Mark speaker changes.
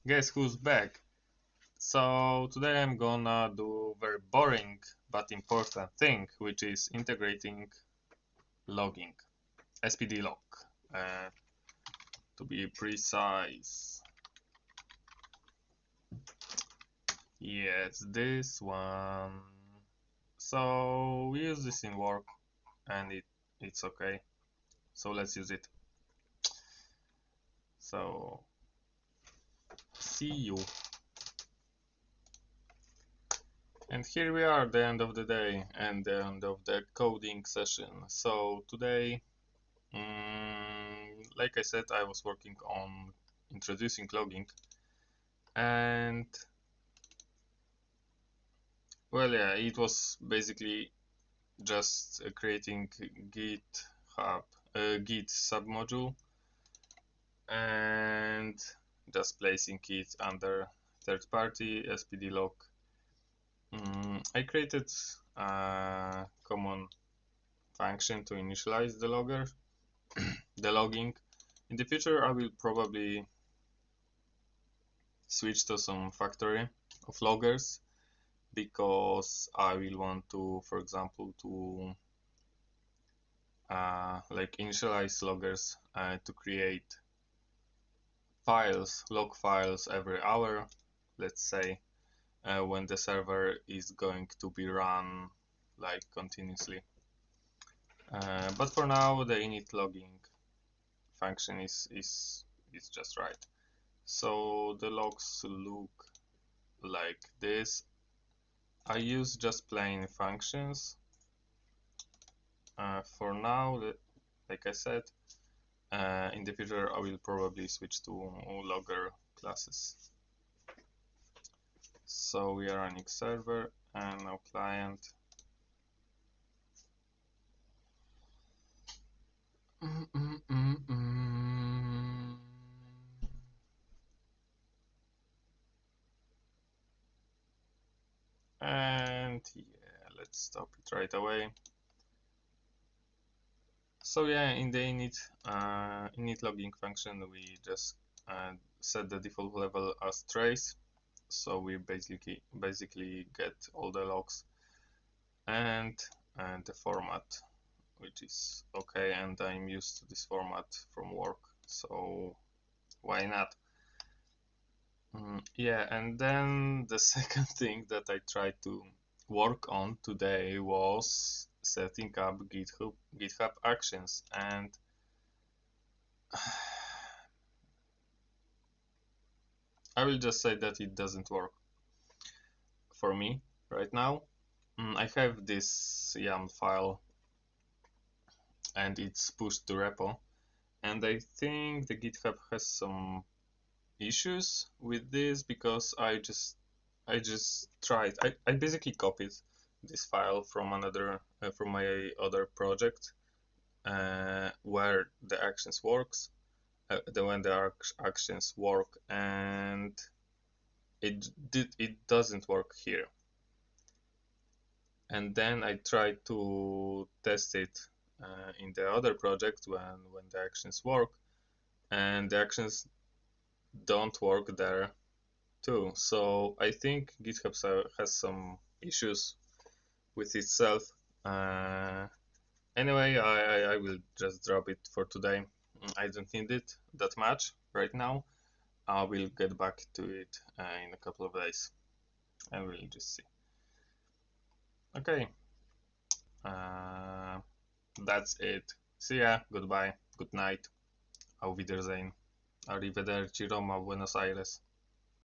Speaker 1: Guess who's back? So today I'm gonna do very boring but important thing, which is integrating logging, SPD log, uh, to be precise. Yes, this one. So we use this in work, and it's okay. So let's use it. So see you. And here we are, the end of the day and the end of the coding session. So today, like I said, I was working on introducing logging, and well, yeah, it was basically just creating GitHub, Git submodule, and just placing it under third-party SPD log. I created a common function to initialize the logger, the logging. In the future, I will probably switch to some factory of loggers because I will want to, for example, to like initialize loggers to create files, log files every hour, let's say, when the server is going to be run like continuously. But for now, the init logging function is just right. So the logs look like this. I use just plain functions for now. Like I said, in the future I will probably switch to logger classes. So we are running server and now client. And yeah, let's stop it right away. So yeah, in the init logging function, we just set the default level as trace. So we basically get all the logs and the format, which is okay, and I'm used to this format from work, so why not? Yeah, and then the second thing that I tried to work on today was setting up GitHub Actions, and I will just say that it doesn't work for me right now. I have this YAML file and it's pushed to repo, and I think the GitHub has some issues with this because I just tried. I basically copied this file from another from my other project where the actions works, when the actions work, and it doesn't work here. And then I tried to test it in the other project when the actions work, and the actions don't work there too. So I think GitHub has some issues with itself. Uh, anyway, I will just drop it for today. I don't need it that much right now. I will get back to it in a couple of days and we'll just see. Okay, uh, that's it. See ya, goodbye, good night, auf Wiedersehen, arrivederci Roma, Buenos Aires.